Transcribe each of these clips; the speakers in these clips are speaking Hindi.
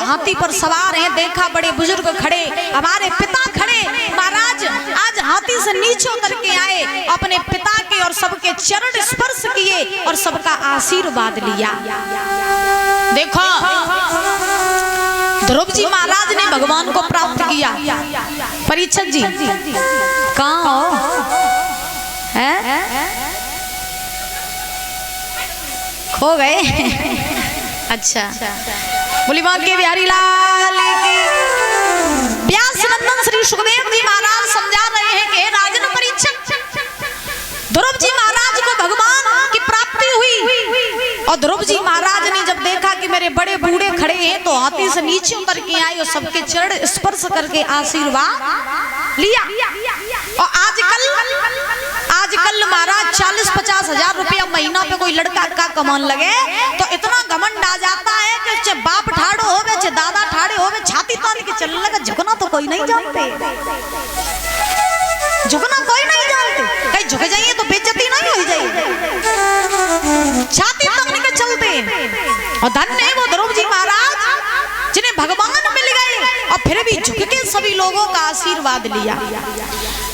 हाथी पर सवार हैं, देखा बड़े बुजुर्ग खड़े, हमारे पिता खड़े। महाराज आज हाथी से नीचे उतर के आए, अपने पिता के और सबके चरण स्पर्श किए और सबका आशीर्वाद लिया। देखो ध्रुव जी महाराज ने भगवान को प्राप्त किया। परीक्षक जी कहाँ हो? है खो गए? अच्छा, बोली बांके बिहारी लाल की। व्यास नंदन श्री सुखदेव जी महाराज समझा रहे हैं कि राजन परीक्षक, ध्रुव जी महाराज को भगवान की प्राप्ति हुई और ध्रुव जी महाराज ने जब देखा कि मेरे बड़े बूढ़े खड़े हैं तो हाथी से नीचे उतर के आए और सबके चरण स्पर्श करके आशीर्वाद लिया। और आजकल महाराज 40-50 हजार रुपया महीना पे कोई लड़का का कमान लगे तो इतना घमंड आ जाता है कि चाहे बाप ठाड़ो हो चाहे दादा ठाड़े हो, छाती तान के चलने लगा। झुकना तो कोई नहीं जानते, झुकना कोई नहीं जानते। कहीं झुक जाइए तो बेइज्जती नहीं हो जाएगी, छाती तान के चलते। और धन्य है वो ध्रुव जी महाराज जिन्हें भगवान मिल गए और फिर भी झुक के सभी लोगों का आशीर्वाद लिया।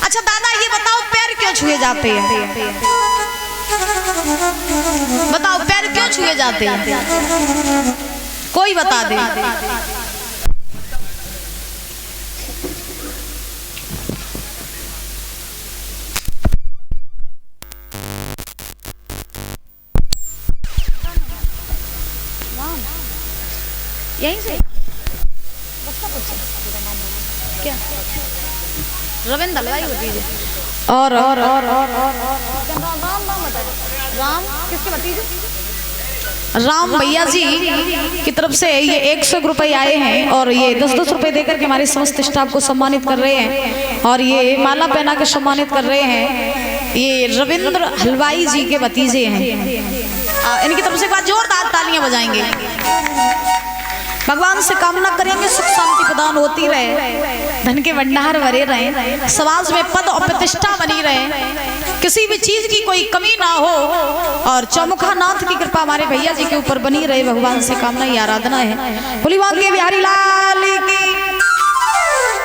अच्छा दादा ये बताओ पैर क्यों छुए जाते हैं? बताओ पैर क्यों छुए जाते हैं? कोई बता दे। यहीं से क्या रविंद्र लड़ाई होती है? और राम किसके भतीजे? राम भैया जी की तरफ से ये 100 रुपए आए हैं और ये 10-10 रुपए देकर के हमारे समस्त स्टाफ को सम्मानित कर रहे हैं और ये माला पहना के सम्मानित कर रहे हैं। ये रविंद्र हलवाई जी के भतीजे हैं। इनकी तरफ से एक बार जोरदार तालियां बजाएंगे। भगवान से कामना करेंगे सुख शांति प्रदान होती रहे, धन के भंडार भरे रहे, समाज में पद और प्रतिष्ठा बनी रहे, किसी भी चीज की कोई कमी ना हो और चौमुखा नाथ की कृपा हमारे भैया जी के ऊपर बनी रहे। भगवान से कामना ही आराधना है। बोली बांके बिहारी लाल की,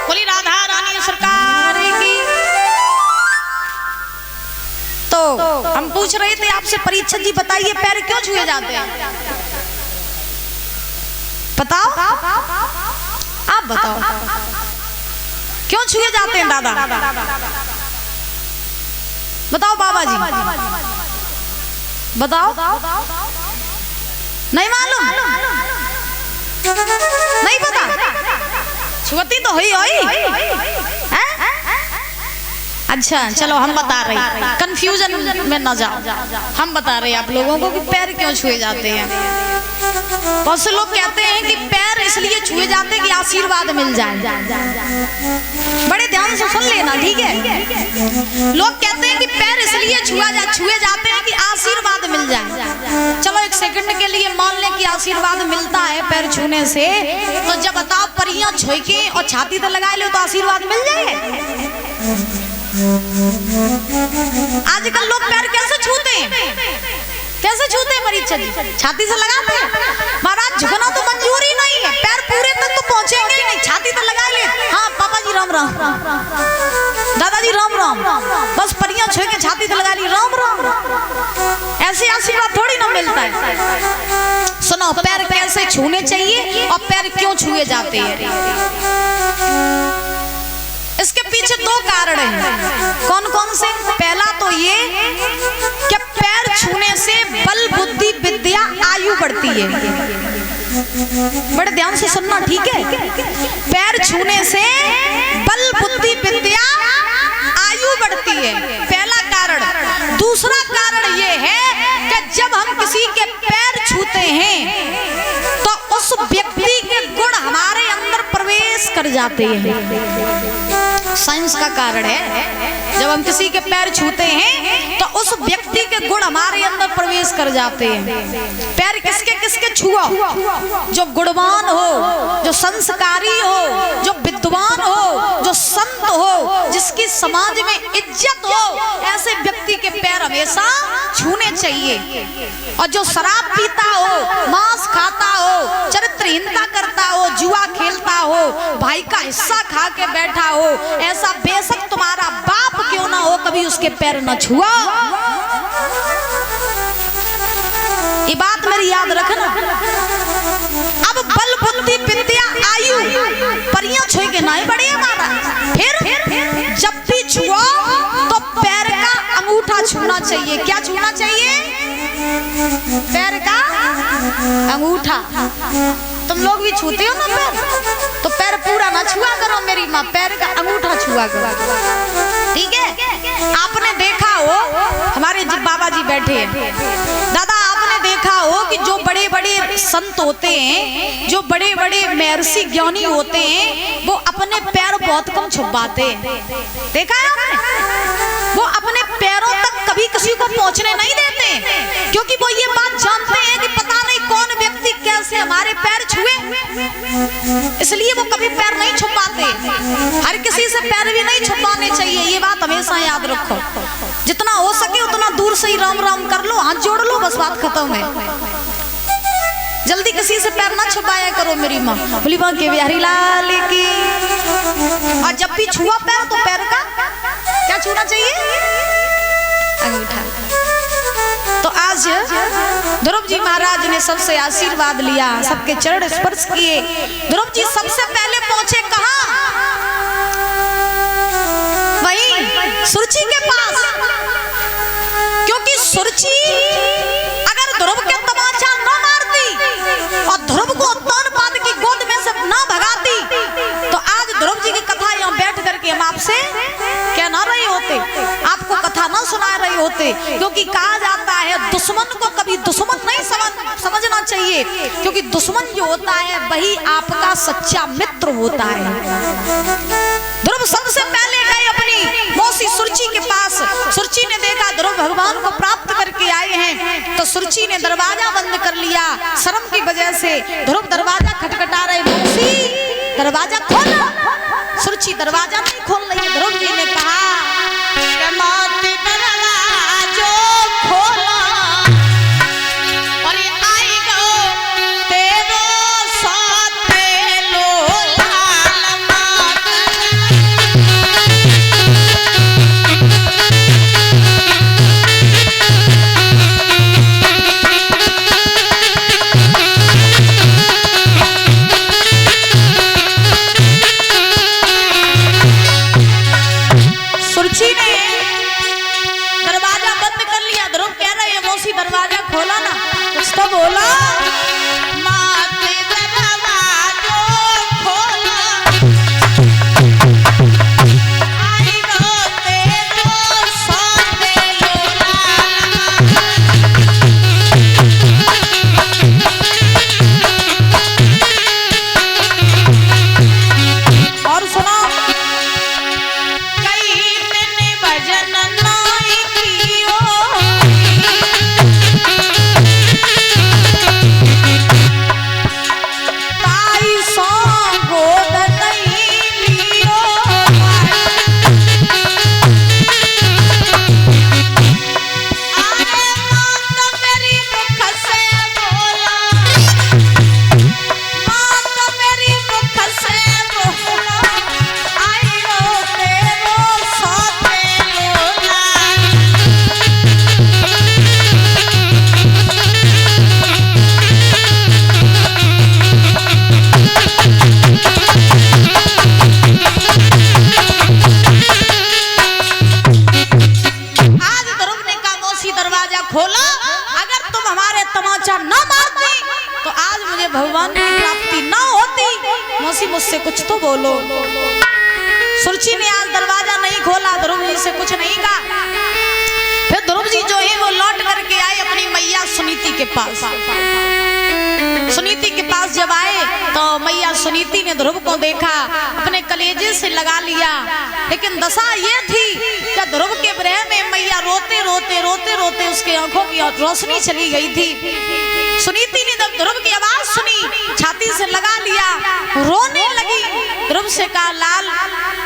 बोली राधा रानी सरकार की। तो हम पूछ रहे थे आपसे परीक्षक जी बताइए पैर क्यों छुए जाते हैं? बताओ, आप बताओ क्यों छुए जाते हैं दादा? बताओ बाबा जी, बताओ। नहीं मालूम? नहीं पता? छुअती तो हुई है? अच्छा चलो हम बता रहे, कंफ्यूजन में ना जाओ, हम बता रहे आप लोगों को कि पैर क्यों छुए जाते हैं। बहुत से लोग कहते हैं कि पैर इसलिए छुए जाते हैं कि आशीर्वाद मिल जाए। बड़े ध्यान से सुन लेना, ठीक है? लोग कहते हैं कि पैर इसलिए छुए जाते हैं कि आशीर्वाद मिल जाए। चलो एक सेकंड के लिए मान लें कि आशीर्वाद मिलता है पैर छूने से, तो जब बताओ परियां छुए के और छाती तो लगा लो तो आशीर्वाद मिल जाए। आजकल लोग पैर कैसे छूते हैं? कैसे छूते हैं परीक्षक जी? छाती से लगाते हैं। महाराज झुकना तो मंजूरी नहीं है, पैर पूरे तक तो पहुंचेंगे ही नहीं, छाती तो लगा ले। हाँ पापा जी राम राम, दादाजी राम राम, बस परियां छुए के छाती तो लगा ली, राम राम। ऐसे आशीर्वाद थोड़ी ना मिलता है। सुनो पैर कैसे छूने चाहिए और पैर क्यों छुए जाते हैं। इसके पीछे दो कारण हैं। कौन कौन से? पहला तो ये कि पैर छूने से बल बुद्धि विद्या आयु बढ़ती है। बड़े ध्यान से सुनना, ठीक है? पैर छूने से बल बुद्धि विद्या आयु बढ़ती है, पहला कारण। दूसरा कारण ये है कि जब हम किसी के पैर छूते हैं तो उस व्यक्ति के गुण हमारे अंदर प्रवेश कर जाते हैं। साइंस का कारण है। जब हम किसी के पैर छूते हैं तो उस व्यक्ति के गुण हमारे अंदर प्रवेश कर जाते हैं। पैर किसके किसके छुआ? जो गुणवान हो, जो संस्कारी हो, जो विद्वान हो, जो संत हो, जिसकी समाज में इज्जत हो, ऐसे व्यक्ति के पैर हमेशा छूने चाहिए। और जो शराब पीता हो, मांस खाता हो, चरित्रहीनता करता हो, खेलता हो, भाई का हिस्सा खा के बैठा हो, ऐसा बेशक तुम्हारा बाप क्यों ना हो, कभी उसके पैर न छुआ। ये बात मेरी याद रखना। अब बल बुद्धि विद्या आयु परियां छुए के नहीं बड़े हमारा। फिर जब भी छुओ तो पैर का अंगूठा छूना चाहिए। क्या छूना चाहिए? पैर का अंगूठा। तुम लोग भी छूते हो ना पैर, तो पैर पूरा ना छुआ करो मेरी माँ, पैर का अंगूठा छुआ करो, ठीक है। आपने देखा हो, हमारे बाबा जी बैठे हैं, दादा आपने देखा हो कि जो बड़े बड़े संत होते हैं, जो बड़े बड़े महर्षि ज्ञानी होते हैं, वो अपने पैर बहुत कम छुपाते हैं। देखा है आपने? वो अपने पैरों तक कभी किसी को पहुंचने नहीं देते, क्योंकि वो ये बात जानते हैं कि पता नहीं कौन व्यक्ति कैसे हमारे पैर छुए, इसलिए वो कभी पैर नहीं छुपाते। हर किसी से पैर भी नहीं छुपाने चाहिए, ये बात हमेशा याद रखो। जितना हो सके उतना दूर से ही राम राम कर लो, हाथ जोड़ लो, बस बात खत्म है। जल्दी किसी से पैर ना छुपाया करो मेरी माँ। बोली माँ के बिहारी लाल की। और जब भी छुआ पैर तो पैर का क्या छूना चाहिए? अंगूठा। तो आज ध्रुव जी महाराज ने सबसे आशीर्वाद लिया, सबके चरण स्पर्श किए। ध्रुव जी सबसे पहले पहुंचे कहाँ? वहीं सुरुचि के पास, क्योंकि सुरुचि अगर ध्रुव के तमाचा न मारती और ध्रुव को तन पाद की गोद में से न भगाती, तो आज ध्रुव जी की कथा यहाँ बैठ करके हम आपसे कह ना रहे होते, आपको कथा ना सुना रहे होते। क्योंकि कहा जाता है दुश्मन को कभी दुश्मन नहीं समझना चाहिए, क्योंकि दुश्मन जो होता है वही आपका सच्चा मित्र होता है। ध्रुव सबसे पहले गए अपनी मौसी सुरुचि के पास। सुरुचि ने देखा ध्रुव भगवान को प्राप्त करके आए हैं, तो सुरुचि ने दरवाजा बंद कर लिया शर्म की वजह से। ध्रुव दरवाजा खटखटा रहे, मौसी दरवाजा खोलो। सुरुचि दरवाजा नहीं खोल रही है। ध्रुव जी ने कहा दरवाजा खोला ना, कुछ तो बोला। भगवान की प्राप्ति ना होती। मौसी मुझसे कुछ तो बोलो। सुरुचि ने आज दरवाजा नहीं खोला, ध्रुव जी से कुछ नहीं कहा। फिर ध्रुव जी जो है वो लौट करके आए अपनी मैया सुनीति के पास। सुनीति के पास जब आए तो मैया सुनीति ने ध्रुव को देखा, अपने कलेजे से लगा लिया। लेकिन दशा ये थी कि ध्रुव के विरह में मैया रोते रोते रोते रोते उसके आंखों की रोशनी चली गई थी। सुनीति ने जब ध्रुव की आवाज सुनी, छाती से लगा लिया, रोने लगी। ध्रुव से कहा, लाल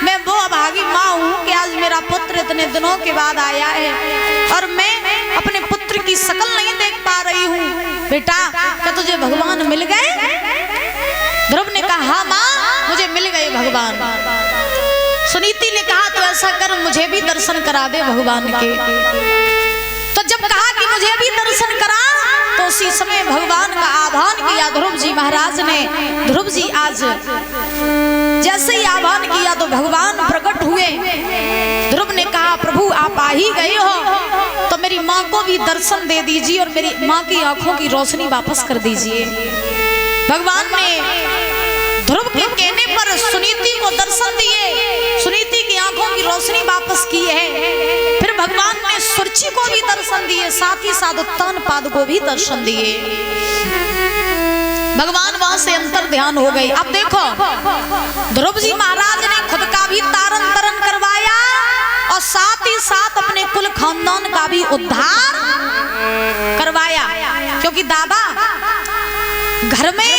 मैं वो अभागी माँ हूँ कि आज मेरा पुत्र इतने दिनों के बाद आया है और मैं अपने पुत्र की शकल नहीं देख पा रही हूँ। बेटा क्या तुझे भगवान मिल गए? ध्रुव ने कहा, हाँ माँ भगवान। सुनीति ने कहा तो ऐसा कर मुझे भी दर्शन करा दे भगवान के। तो जब कहा कि मुझे भी दर्शन करा, तो उसी समय भगवान का आह्वान किया ध्रुव जी महाराज ने। ध्रुव जी आज जैसे ही आह्वान किया तो भगवान प्रकट हुए। ध्रुव ने कहा प्रभु आप आ ही गए हो तो मेरी माँ को भी दर्शन दे दीजिए और मेरी माँ की आंखों की रोशनी वापस कर दीजिए। भगवान ने ध्रुव के कहने पर सुनीति को दर्शन दिए, सुनीति की आंखों की रोशनी वापस की है। फिर भगवान ने सुरुचि को भी दर्शन दिए, साथ ही साथ उत्तानपाद को भी दर्शन दिए। भगवान वहां से अंतर ध्यान हो गई। अब देखो ध्रुव जी महाराज ने खुद का भी तारण तरण करवाया और साथ ही साथ अपने कुल खानदान का भी उद्धार करवाया। क्योंकि दादा घर में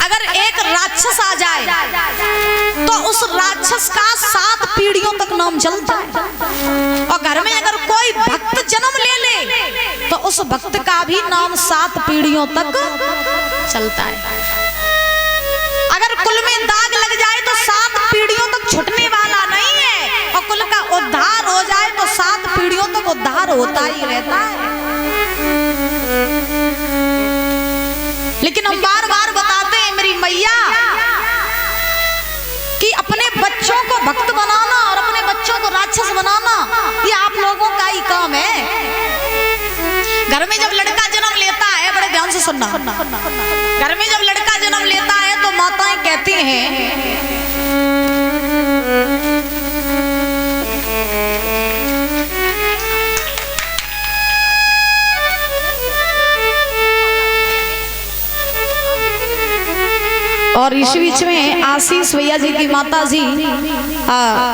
अगर एक राक्षस आ जाए तो उस राक्षस का 7 पीढ़ियों तक नाम चलता है, और घर में अगर कोई भक्त जन्म ले तो उस भक्त का भी नाम 7 पीढ़ियों तक चलता है। अगर कुल में दाग लग जाए तो 7 पीढ़ियों तक छूटने वाला नहीं है, और कुल का उद्धार हो जाए तो 7 पीढ़ियों तक उद्धार होता ही रहता है। लेकिन हम बार बार बताते हैं मेरी मैया कि अपने बच्चों को भक्त बनाना और अपने बच्चों को राक्षस बनाना ये आप लोगों का ही काम है। घर में जब लड़का जन्म लेता है, बड़े ध्यान से सुनना, घर में जब लड़का जन्म लेता है तो माताएं कहती हैं और इस बीच में आशीष भैया जी की माता जी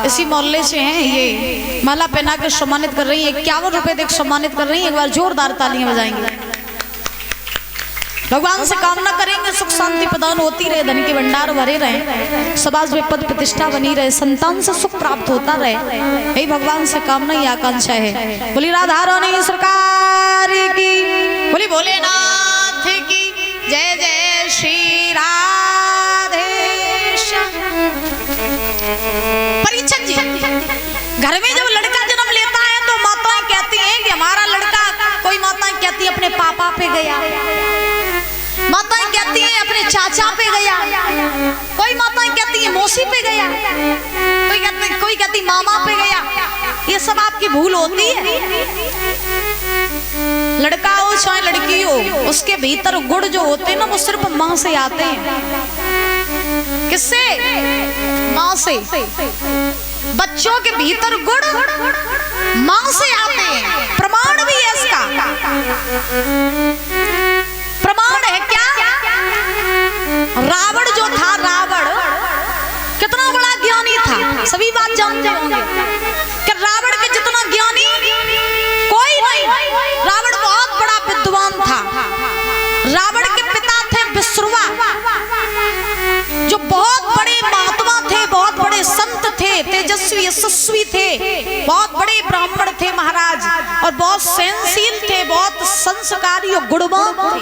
इसी मोहल्ले से हैं, ये माला पहना कर सम्मानित कर रही है, 51 रुपए देकर सम्मानित कर रही है। एक बार जोरदार तालियां बजाएंगे। भगवान से कामना करेंगे सुख शांति प्रदान होती रहे, धन के भंडार भरे रहे, समाज में पद प्रतिष्ठा बनी रहे, संतान से सुख प्राप्त होता रहे, यही भगवान से कामना ही आकांक्षा है। बोली राधा रानी सरकार की, बोली भोलेनाथ की जय। जय श्री राधे। परीक्षक जी घर में जब लड़का जन्म लेता है तो माताएं कहती हैं कि हमारा लड़का, कोई माताएं कहती है अपने पापा पे गया, माताएं कहती हैं अपने चाचा पे गया, कोई माताएं कहती है मौसी पे गया, कोई कहती मामा पे गया। ये सब आपकी भूल होती है। लड़का हो चाहे लड़की हो, उसके भीतर गुण जो होते हैं ना वो सिर्फ माँ से आते हैं। किससे? माँ से। बच्चों के भीतर गुण माँ से आते हैं। प्रमाण भी है इसका। प्रमाण है क्या? रावण जो था, रावण कितना बड़ा ज्ञानी था, सभी बात जानते होंगे कि रावण के जितना ज्ञानी कोई नहीं। रावण बहुत बड़ा विद्वान था। रावण के पिता थे विश्रुवा, जो बहुत बड़े महात्मा थे, बहुत बड़े संत थे, तेजस्वी यशस्वी थे, बहुत बड़े ब्राह्मण थे महाराज, और बहुत सहनशील थे, बहुत संस्कारी और गुणवान थे।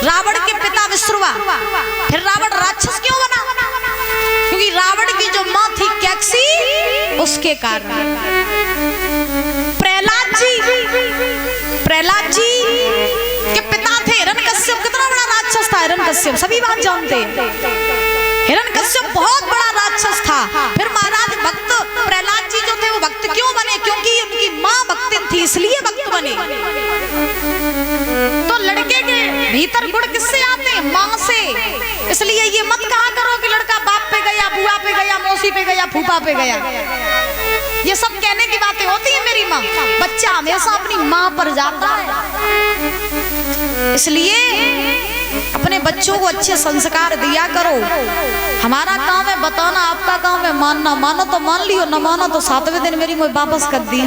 रावण के पिता विश्रुवा। फिर रावण राक्षस क्यों बना? क्योंकि रावण की जो माँ थी कैकसी, उसके कारण। प्रहलाद जी के पिता थे हिरण्यकश्यप। कितना बड़ा राक्षस था हिरण्यकश्यप, सभी बात जानते हैं। हिरण्यकश्यप बहुत बड़ा राक्षस था। फिर महाराज भक्त प्रहलाद जी जो थे वो भक्त क्यों बने? क्योंकि उनकी माँ भक्तिन थी, इसलिए भक्त बने। तो लड़के के भीतर गुण किससे आते हैं? माँ से। इसलिए ये मत कहा करो कि लड़का बाप पे गया, बुआ पे गया, मौसी पे गया, फूफा पे गया। ये सब कहने की बातें होती है मेरी माँ। बच्चा हमेशा अपनी माँ पर जाता है। इसलिए अपने बच्चों को अच्छे संस्कार दिया करो। हमारा काम है बताना, आपका काम है मानना। मानो तो मान लियो, न मानो तो 7वें दिन मेरी मुझे वापस कर दी।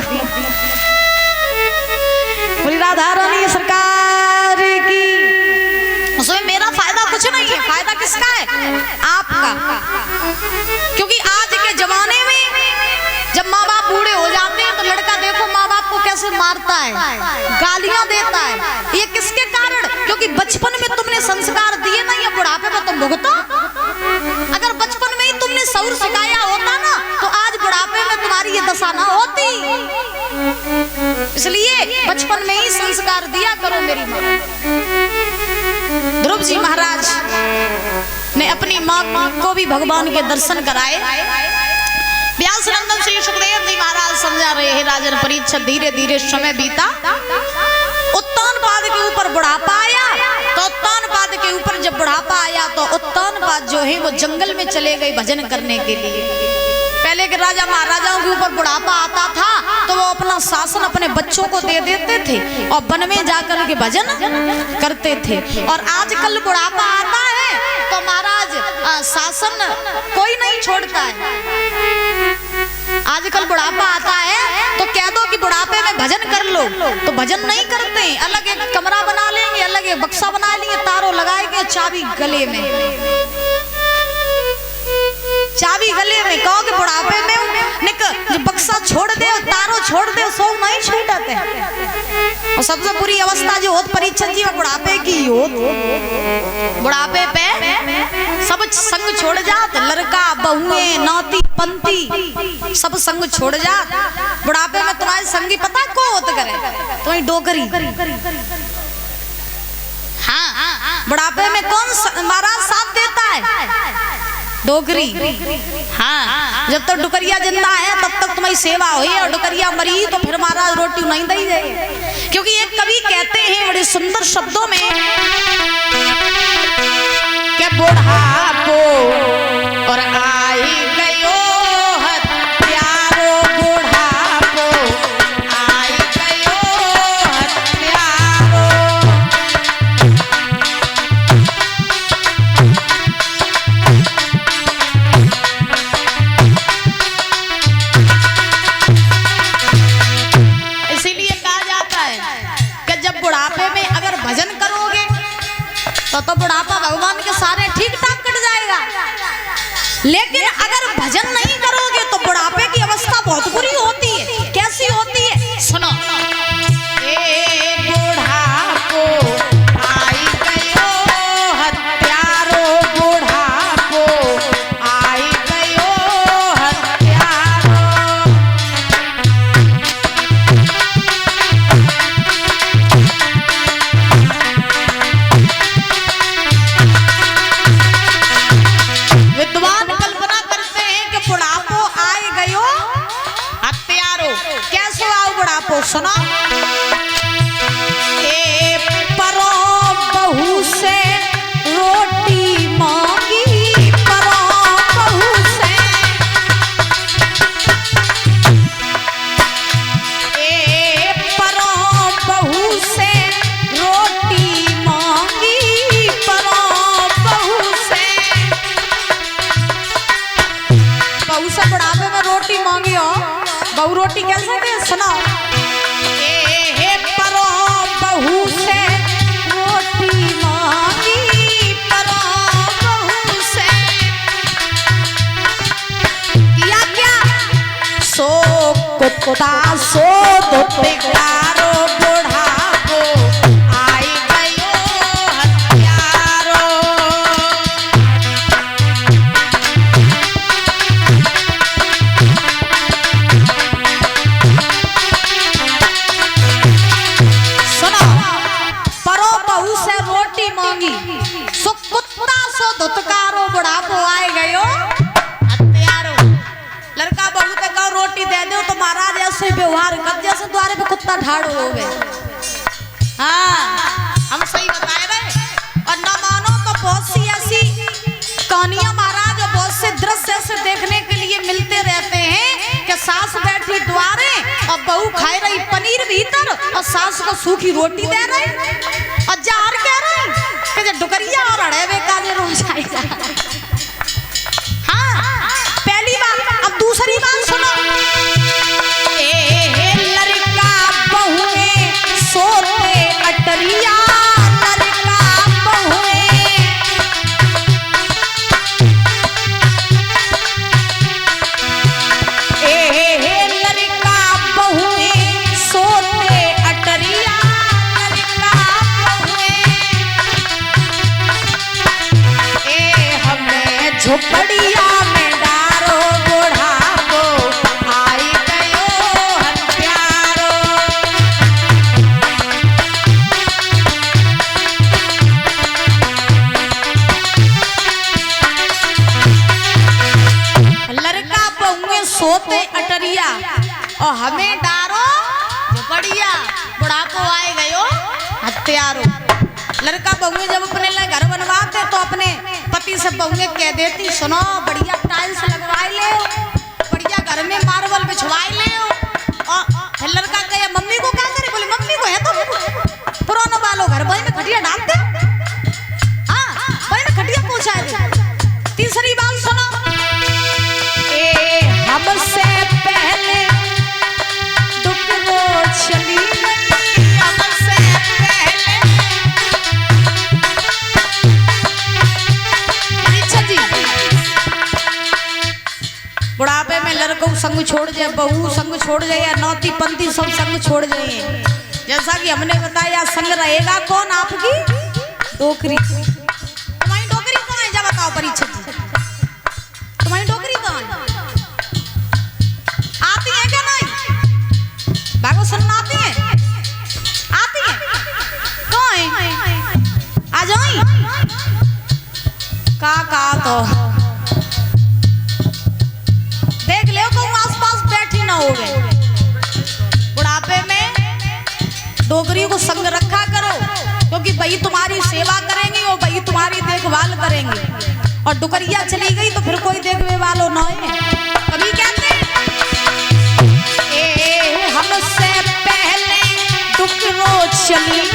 बोली राधा रानी सरकार की। उसमें मेरा फायदा कुछ नहीं है, फायदा किसका है? आपका। क्योंकि आज के जमाने में जब माँ बाप बूढ़े हो जाते हैं तो लड़का देखो माँ बाप को कैसे मारता है, गालियां देता है। ये किसके कारण? क्योंकि बचपन में तुमने संस्कार दिए ना, ये बुढ़ापे में तुम भुगतो। अगर इसलिए बचपन में ही संस्कार दिया करो मेरी माँ। ध्रुव जी महाराज ने अपनी माँ को भी भगवान के दर्शन कराए। व्यास नंदन श्री सुखदेव जी महाराज समझा रहे हैं राजन परीक्षित। धीरे धीरे समय बीता, उत्तानपाद के ऊपर बुढ़ापा आया। तो उत्तानपाद के ऊपर जब बुढ़ापा आया तो उत्तानपाद जो है वो जंगल में चले गए भजन करने के लिए। पहले के राजा महाराजाओं के ऊपर बुढ़ापा आता था तो वो अपना शासन अपने बच्चों को दे देते थे और वन में जाकर के भजन करते थे। और आजकल बुढ़ापा आता है तो महाराज शासन कोई नहीं छोड़ता है। आजकल बुढ़ापा आता है तो कह दो कि बुढ़ापे में भजन कर लो तो भजन नहीं करते। अलग एक कमरा बना लेंगे, अलग एक बक्सा बना लेंगे, तारों लगाएंगे, चाबी गले में, चाबी गले में। कहो कि बुढ़ापे में जो बक्सा छोड़ दे, तारों छोड़ दे, सो नहीं छूटते। और सबसे बुरी अवस्था जो होत परीक्षित जी बुढ़ापे की होत। बुढ़ापे पे सब संग छोड़ जात, लड़का बहुए नाती पंती सब संग छोड़ जात। बुढ़ापे में तुम्हारे संगी पता को होत करे, तुम्हारी डोकरी। हाँ, बुढ़ापे में कौन महाराज साथ देता है? डोकरी। हाँ, जब तक डुकरिया जिंदा है तब तक तुम्हारी सेवा हुई, और डुकरिया मरी तो फिर महाराज रोटी नहीं दी जाए। क्योंकि एक कवि कहते हैं बड़े सुंदर शब्दों में कि बुढ़ापो और आई गयो हत्यारो, बुढ़ापो आई गयो हत्यारो। तो बुढ़ापा भगवान के सारे ठीक ठाक कट जाएगा। लेकिन अगर भजन नहीं करोगे तो बुढ़ापे की अवस्था बहुत बुरी होती है। कैसी होती है सुनो। ए बुढ़ापो आई गयो हत्यारो, बुढ़ापो आई गयो हत्यारो। विद्वान कल्पना करते हैं कि बुढ़ापो आए गयो हत्यारो। कैसे आओ बुढ़ापो सुनो। ए परो बहू से रोटी मांगी, परो बहू से। ए परो बहू से रोटी मांगी, परो बहू से। बहू से बुढ़ापे में रोटी मांगी हो। बहू रोटी कैसे दे सुना। ए परो बहू से रोटी मांगी, परो बहू से। किया क्या? सो कुत्ता सो दुत्तिकारो, बुढ़ापो आई गयो हत्यारो। धुतकारो, बुढ़ापो आए गयो हत्यारो। लड़का बहू के कहो रोटी दे दो तो महाराज ऐसे व्यवहार कर जैसे द्वारे पे कुत्ता ठाड़ो हो गए। हाँ, हम सही बताए रहे। और न मानो तो बहुत सी ऐसी कहानियां महाराज और बहुत से दृश्य ऐसे देखने के लिए मिलते रहते हैं कि सास बैठी द्वारे और बहू खाए रही पनीर भीतर और सास को सूखी रोटी दे रही और जार कह रही कि डुकरिया और अड़ेवे का रोज आएगा। हाँ, पहली बात। अब दूसरी बात सुनो। ए लड़का बहुए सोते अटरिया, लड़का बहुए। ए लड़का बहुए सोते अटरिया, लड़का बहुए। ए हमें झोपड़िया में डारो, बुढ़ापो आई गयो हत्यारो। और हमें डारो बढ़िया बुढ़ापो आए गयो हत्यारो। लड़का बहुए जब अपने लिए घर बनवाते तो अपने पति से बहुए कह देती सुनो बढ़िया टाइल्स लगवाए ले, बढ़िया घर में मार्बल बिछवाए ले। और फिर लड़का कहे मम्मी को क्या करे, बोले मम्मी को है तो पुराना वालों घर वही में खटिया डालते, हाँ वही में खटिया पहुंचाए। तीसरी बात सुनो, हमसे पहले दुख वो चली, हमसे पहले। अच्छा जी, बुढ़ापे में लड़कों संग छोड़ जाए, बहू संग छोड़ जाए, या नौती पंथी सब संग छोड़ जाए। जैसा कि हमने बताया संग रहेगा कौन आपकी डोकरी। तुम्हारी डोकरी कौन है, जब बताओ परीक्षा जी, तुम्हारी डोकरी कौन है? आती है क्या नहीं? भागो सुनना आती है? आती है? कौन है? आ जाओ का तो देख ले कहूँ आसपास बैठी ना हो गए। बुढ़ापे में डोगरी को संग रखा करो, क्योंकि भाई तुम्हारी सेवा करेंगे और भाई तुम्हारी देखभाल करेंगे। और डुकरिया चली गई तो फिर कोई देखने वालों न है। कभी कहते हमसे पहले डुकरो चली,